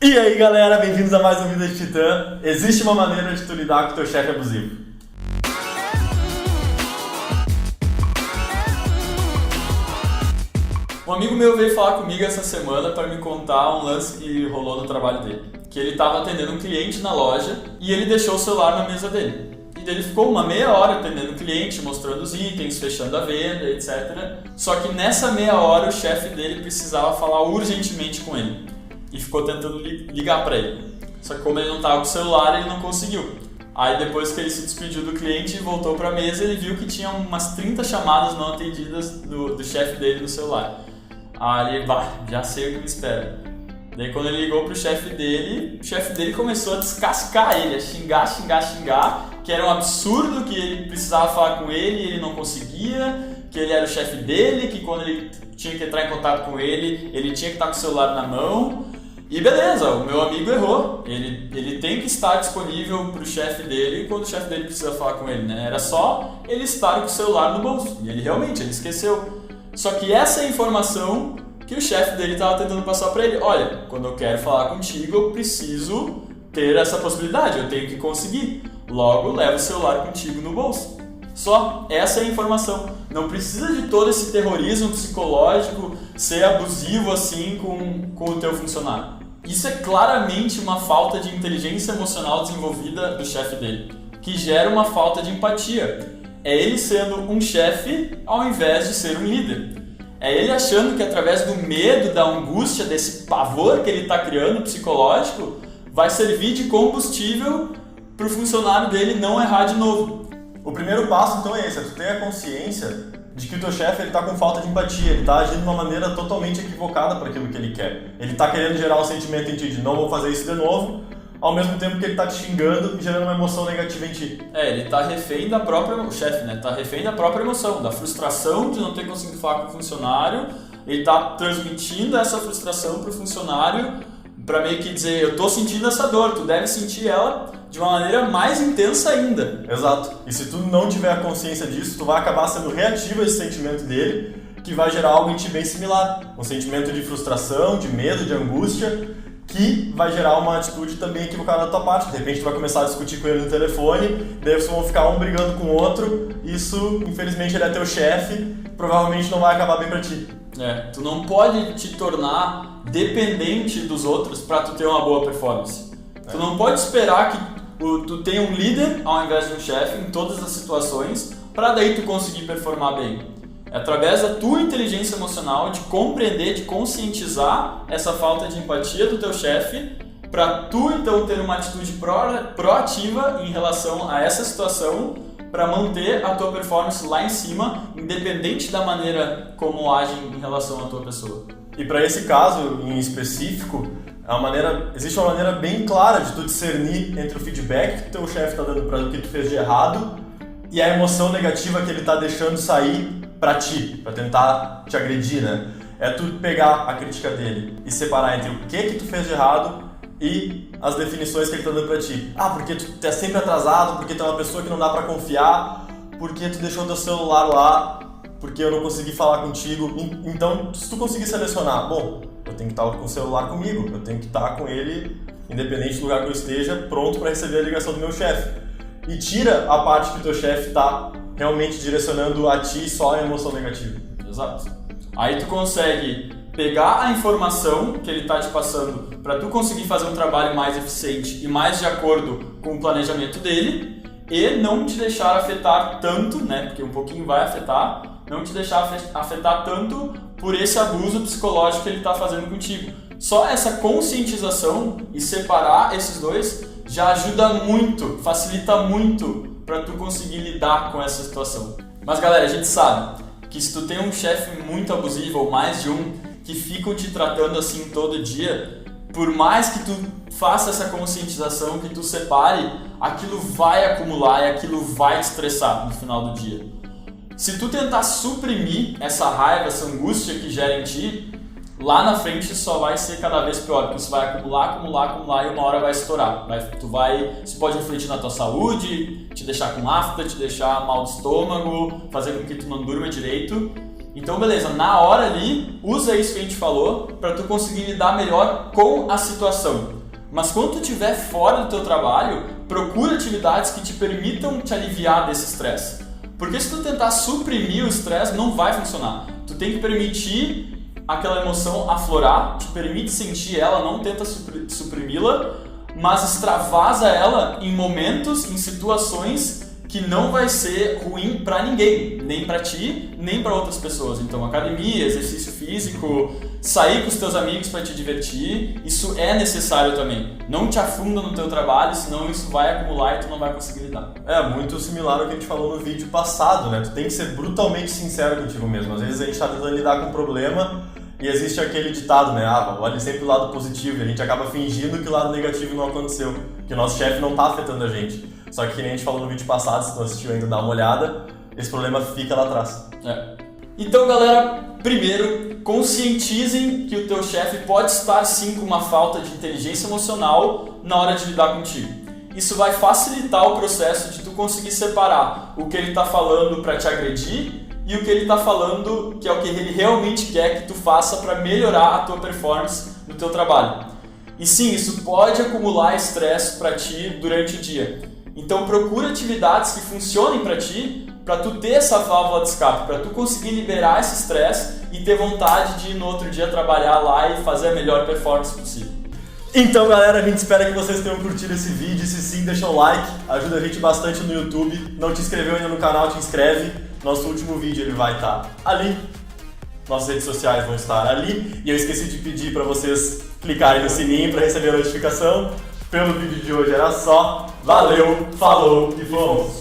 E aí galera, bem-vindos a mais um Vida de Titã. Existe uma maneira de tu lidar com o teu chefe abusivo. Um amigo meu veio falar comigo essa semana para me contar um lance que rolou no trabalho dele. Que ele estava atendendo um cliente na loja e ele deixou o celular na mesa dele. E ele ficou uma meia hora atendendo o cliente, mostrando os itens, fechando a venda, etc. Só que nessa meia hora o chefe dele precisava falar urgentemente com ele. E ficou tentando ligar para ele. Só que como ele não estava com o celular, ele não conseguiu. Aí depois que ele se despediu do cliente e voltou para a mesa, ele viu que tinha umas 30 chamadas não atendidas do chefe dele no celular. Aí ele, já sei o que me espera. Daí quando ele ligou pro chefe dele, o chefe dele começou a descascar ele, a xingar, que era um absurdo, que ele precisava falar com ele e ele não conseguia, que ele era o chefe dele, que quando ele tinha que entrar em contato com ele tinha que estar com o celular na mão. E beleza, o meu amigo errou, ele tem que estar disponível pro chefe dele quando o chefe dele precisa falar com ele, né? Era só ele estar com o celular no bolso, e ele esqueceu. Só que essa é a informação que o chefe dele estava tentando passar para ele. Olha, quando eu quero falar contigo, eu preciso ter essa possibilidade, eu tenho que conseguir. Logo, leva o celular contigo no bolso. Só essa é a informação. Não precisa de todo esse terrorismo psicológico, ser abusivo assim com o teu funcionário. Isso é claramente uma falta de inteligência emocional desenvolvida do chefe dele, que gera uma falta de empatia. É ele sendo um chefe ao invés de ser um líder. É ele achando que através do medo, da angústia, desse pavor que ele está criando psicológico, vai servir de combustível para o funcionário dele não errar de novo. O primeiro passo então é esse, é tu ter a consciência de que o teu chefe está com falta de empatia, ele está agindo de uma maneira totalmente equivocada para aquilo que ele quer. Ele está querendo gerar um sentimento em ti de não vou fazer isso de novo, ao mesmo tempo que ele está te xingando e gerando uma emoção negativa em ti. Ele está refém da própria... O chefe, né? Está refém da própria emoção, da frustração de não ter conseguido falar com o funcionário. Ele está transmitindo essa frustração para o funcionário para meio que dizer, eu estou sentindo essa dor, tu deve sentir ela de uma maneira mais intensa ainda. Exato. E se tu não tiver a consciência disso, tu vai acabar sendo reativo a esse sentimento dele, que vai gerar algo em ti bem similar. Um sentimento de frustração, de medo, de angústia, que vai gerar uma atitude também equivocada da tua parte. De repente tu vai começar a discutir com ele no telefone, daí vocês vão ficar um brigando com o outro, isso, infelizmente, ele é teu chefe, provavelmente não vai acabar bem pra ti. Tu não pode te tornar dependente dos outros para tu ter uma boa performance. Tu não pode esperar que tu tenha um líder ao invés de um chefe em todas as situações para daí tu conseguir performar bem. É através da tua inteligência emocional de compreender, de conscientizar essa falta de empatia do teu chefe para tu então ter uma atitude proativa em relação a essa situação para manter a tua performance lá em cima, independente da maneira como agem em relação à tua pessoa. E para esse caso em específico, existe uma maneira bem clara de tu discernir entre o feedback que o teu chefe está dando para o que tu fez de errado e a emoção negativa que ele está deixando sair para ti, para tentar te agredir, né? É tu pegar a crítica dele e separar entre o que tu fez de errado e as definições que ele está dando para ti. Porque tu é sempre atrasado, porque tu é uma pessoa que não dá para confiar, porque tu deixou teu celular lá, porque eu não consegui falar contigo. Então, se tu conseguir selecionar, bom, eu tenho que estar com o celular comigo, eu tenho que estar com ele, independente do lugar que eu esteja, pronto para receber a ligação do meu chefe. E tira a parte que o teu chefe está realmente direcionando a ti só a emoção negativa. Exato. Aí tu consegue pegar a informação que ele está te passando para tu conseguir fazer um trabalho mais eficiente e mais de acordo com o planejamento dele e não te deixar afetar tanto, né, porque um pouquinho vai afetar, não te deixar afetar tanto por esse abuso psicológico que ele está fazendo contigo. Só essa conscientização e separar esses dois já ajuda muito, facilita muito para tu conseguir lidar com essa situação. Mas galera, a gente sabe que se tu tem um chefe muito abusivo ou mais de um que ficam te tratando assim todo dia, por mais que tu faça essa conscientização, que tu separe, aquilo vai acumular e aquilo vai te estressar no final do dia. Se tu tentar suprimir essa raiva, essa angústia que gera em ti, lá na frente só vai ser cada vez pior, porque isso vai acumular e uma hora vai estourar. Isso pode refletir na tua saúde, te deixar com afta, te deixar mal de estômago, fazer com que tu não durma direito. Então beleza, na hora ali, usa isso que a gente falou para tu conseguir lidar melhor com a situação. Mas quando tu estiver fora do teu trabalho, procura atividades que te permitam te aliviar desse estresse. Porque se tu tentar suprimir o estresse, não vai funcionar. Tu tem que permitir aquela emoção aflorar, te permite sentir ela, não tenta suprimi-la, mas extravasa ela em momentos, em situações que não vai ser ruim pra ninguém, nem pra ti, nem pra outras pessoas. Então, academia, exercício físico, sair com os teus amigos pra te divertir, isso é necessário também. Não te afunda no teu trabalho, senão isso vai acumular e tu não vai conseguir lidar. É muito similar ao que a gente falou no vídeo passado, né? Tu tem que ser brutalmente sincero contigo mesmo. Às vezes a gente tá tentando lidar com um problema e existe aquele ditado, né? Olha sempre o lado positivo, e a gente acaba fingindo que o lado negativo não aconteceu, que o nosso chefe não tá afetando a gente. Só que, como a gente falou no vídeo passado, se tu não assistiu ainda, dá uma olhada, esse problema fica lá atrás. Então, galera, primeiro, conscientizem que o teu chefe pode estar sim com uma falta de inteligência emocional na hora de lidar contigo. Isso vai facilitar o processo de tu conseguir separar o que ele está falando para te agredir e o que ele está falando que é o que ele realmente quer que tu faça para melhorar a tua performance no teu trabalho. E sim, isso pode acumular estresse para ti durante o dia. Então procura atividades que funcionem para ti, para tu ter essa válvula de escape, para tu conseguir liberar esse estresse e ter vontade de ir no outro dia trabalhar lá e fazer a melhor performance possível. Então, galera, a gente espera que vocês tenham curtido esse vídeo. Se sim, deixa o like, ajuda a gente bastante no YouTube. Não te inscreveu ainda no canal, te inscreve. Nosso último vídeo ele vai estar ali. Nossas redes sociais vão estar ali. E eu esqueci de pedir para vocês clicarem no sininho para receber a notificação. Pelo vídeo de hoje era só. Valeu, falou e fomos!